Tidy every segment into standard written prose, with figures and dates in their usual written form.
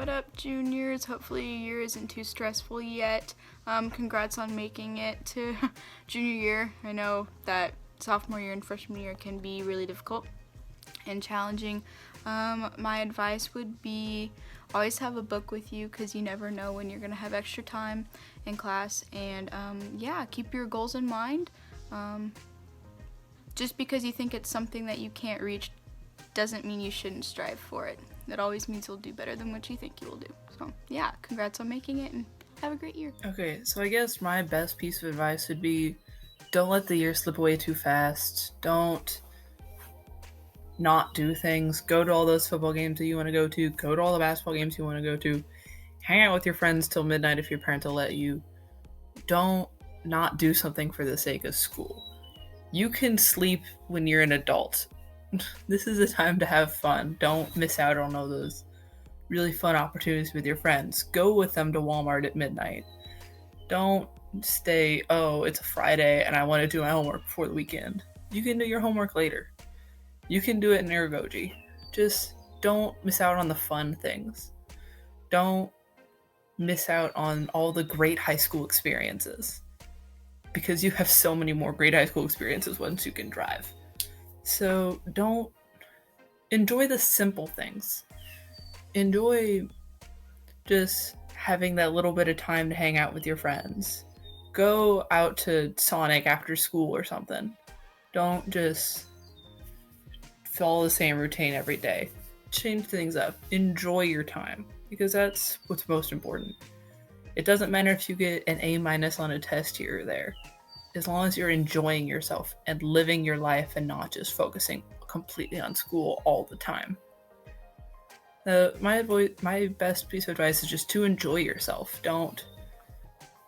What up, juniors? Hopefully your year isn't too stressful yet. Congrats on making it to junior year. I know that sophomore year and freshman year can be really difficult and challenging. My advice would be always have a book with you because you never know when you're going to have extra time in class. And keep your goals in mind. Just because you think it's something that you can't reach doesn't mean you shouldn't strive for it. That always means you'll do better than what you think you will do. So, congrats on making it and have a great year. Okay, so I guess my best piece of advice would be don't let the year slip away too fast. Don't not do things. Go to all those football games that you want to go to. Go to all the basketball games you want to go to. Hang out with your friends till midnight if your parents will let you. Don't not do something for the sake of school. You can sleep when you're an adult. This is a time to have fun. Don't miss out on all those really fun opportunities with your friends. Go with them to Walmart at midnight. Don't stay, it's a Friday and I want to do my homework before the weekend. You can do your homework later. You can do it in Iragoji. Just don't miss out on the fun things. Don't miss out on all the great high school experiences. Because you have so many more great high school experiences once you can drive. So don't enjoy the simple things. Enjoy just having that little bit of time to hang out with your friends. Go out to Sonic after school or something. Don't just follow the same routine every day. Change things up. Enjoy your time because that's what's most important. It doesn't matter if you get an A- on a test here or there. As long as you're enjoying yourself and living your life and not just focusing completely on school all the time. My best piece of advice is just to enjoy yourself. Don't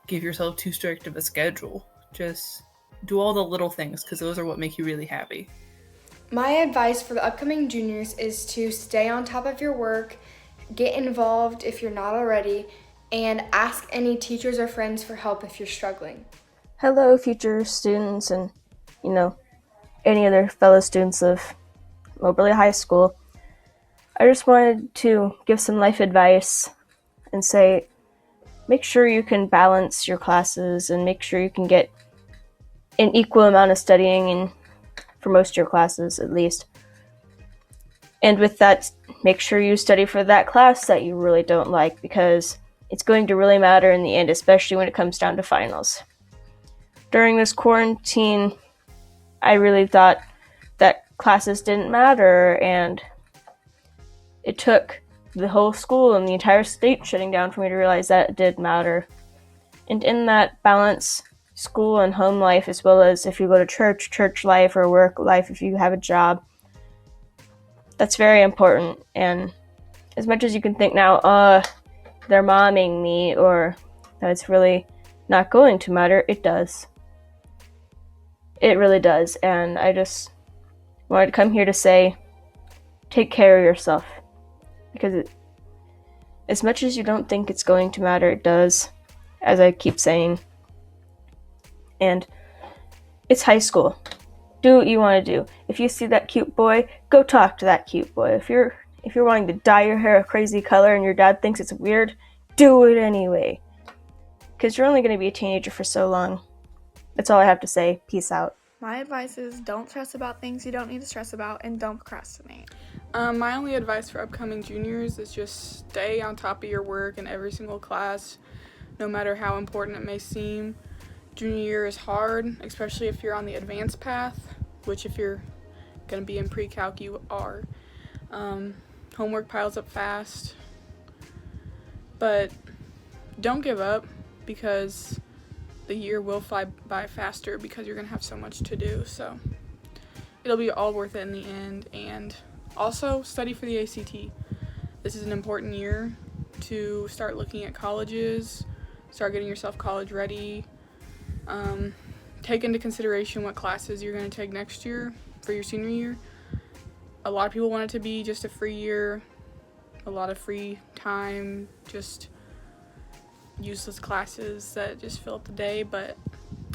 give yourself too strict of a schedule. Just do all the little things because those are what make you really happy. My advice for the upcoming juniors is to stay on top of your work, get involved if you're not already, and ask any teachers or friends for help if you're struggling. Hello, future students and, any other fellow students of Moberly High School. I just wanted to give some life advice and say, make sure you can balance your classes and make sure you can get an equal amount of studying in for most of your classes, at least. And with that, make sure you study for that class that you really don't like because it's going to really matter in the end, especially when it comes down to finals. During this quarantine, I really thought that classes didn't matter, and it took the whole school and the entire state shutting down for me to realize that it did matter. And in that balance, school and home life, as well as if you go to church life, or work life if you have a job, that's very important. And as much as you can think now, they're momming me, or that it's really not going to matter, it does. It really does. And I just wanted to come here to say, take care of yourself. Because as much as you don't think it's going to matter, it does, as I keep saying. And it's high school. Do what you want to do. If you see that cute boy, go talk to that cute boy. If you're wanting to dye your hair a crazy color and your dad thinks it's weird, do it anyway. Because you're only going to be a teenager for so long. That's all I have to say. Peace out. My advice is don't stress about things you don't need to stress about and don't procrastinate. My only advice for upcoming juniors is just stay on top of your work in every single class, no matter how important it may seem. Junior year is hard, especially if you're on the advanced path, which if you're going to be in pre-calc, you are. Homework piles up fast, but don't give up because the year will fly by faster because you're going to have so much to do. So it'll be all worth it in the end. And also study for the ACT. This is an important year to start looking at colleges, start getting yourself college ready. Take into consideration what classes you're going to take next year for your senior year. A lot of people want it to be just a free year, a lot of free time, just useless classes that just fill up the day, but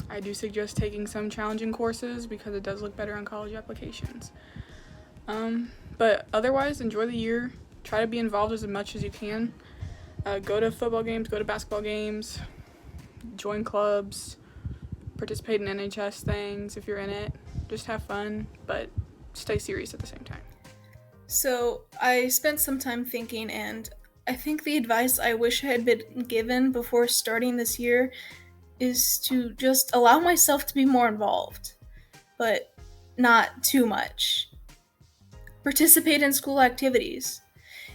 I do suggest taking some challenging courses because it does look better on college applications. But otherwise, enjoy the year. Try to be involved as much as you can. Go to football games, go to basketball games, join clubs, participate in NHS things if you're in it. Just have fun, but stay serious at the same time. So I spent some time thinking, and I think the advice I wish I had been given before starting this year is to just allow myself to be more involved, but not too much. Participate in school activities.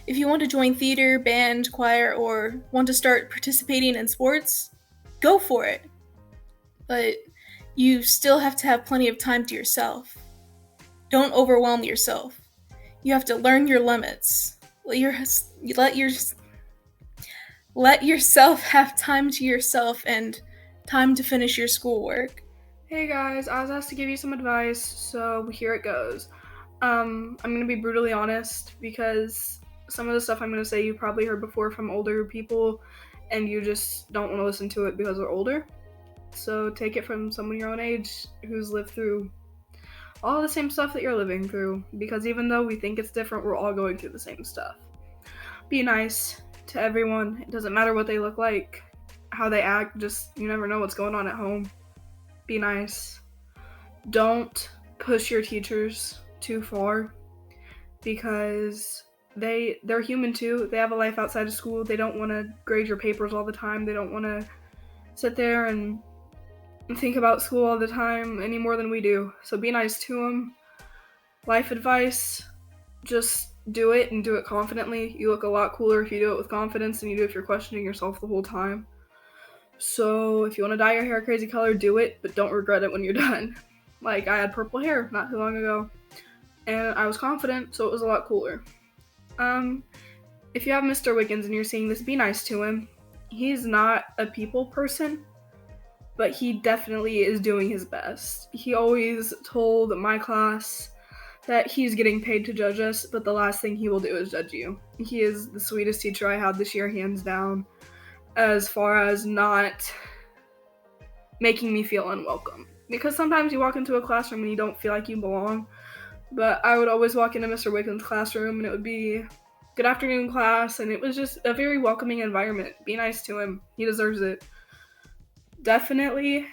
If you want to join theater, band, choir, or want to start participating in sports, go for it. But you still have to have plenty of time to yourself. Don't overwhelm yourself. You have to learn your limits. Let yourself have time to yourself and time to finish your schoolwork. Hey guys, I was asked to give you some advice, so here it goes. I'm going to be brutally honest because some of the stuff I'm going to say you probably heard before from older people and you just don't want to listen to it because they're older. So take it from someone your own age who's lived through all the same stuff that you're living through, because even though we think it's different, we're all going through the same stuff. Be nice to everyone. It doesn't matter what they look like, how they act, just you never know what's going on at home. Be nice. Don't push your teachers too far because they're human too. They have a life outside of school. They don't want to grade your papers all the time. They don't want to sit there and think about school all the time any more than we do. So be nice to them. Life advice, just do it and do it confidently. You look a lot cooler if you do it with confidence than you do if you're questioning yourself the whole time. So if you want to dye your hair a crazy color, do it, but don't regret it when you're done. Like, I had purple hair not too long ago, and I was confident, so it was a lot cooler. If you have Mr. Wiggins and you're seeing this, be nice to him. He's not a people person, but he definitely is doing his best. He always told my class that he's getting paid to judge us, but the last thing he will do is judge you. He is the sweetest teacher I had this year, hands down, as far as not making me feel unwelcome. Because sometimes you walk into a classroom and you don't feel like you belong, but I would always walk into Mr. Wiggins' classroom and it would be, "Good afternoon, class," and it was just a very welcoming environment. Be nice to him. He deserves it. Definitely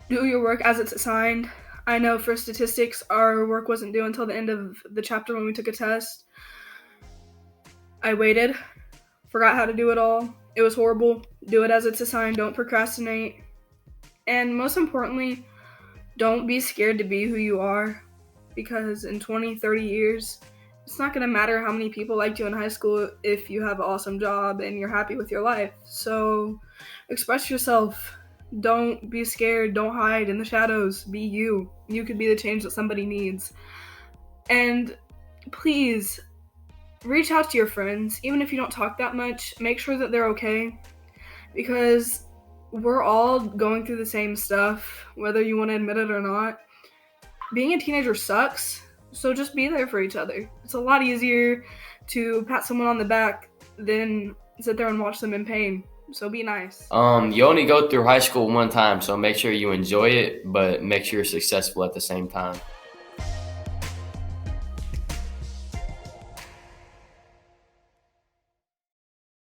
do your work as it's assigned. I know for statistics, our work wasn't due until the end of the chapter when we took a test. I waited, forgot how to do it all. It was horrible. Do it as it's assigned. Don't procrastinate. And most importantly, don't be scared to be who you are, because in 20, 30 years, it's not going to matter how many people liked you in high school if you have an awesome job and you're happy with your life. So express yourself. Don't be scared. Don't hide in the shadows. Be you. You could be the change that somebody needs. And please, reach out to your friends. Even if you don't talk that much, make sure that they're okay. Because we're all going through the same stuff, whether you want to admit it or not. Being a teenager sucks, so just be there for each other. It's a lot easier to pat someone on the back than sit there and watch them in pain. So be nice. You only go through high school one time, so make sure you enjoy it, but make sure you're successful at the same time.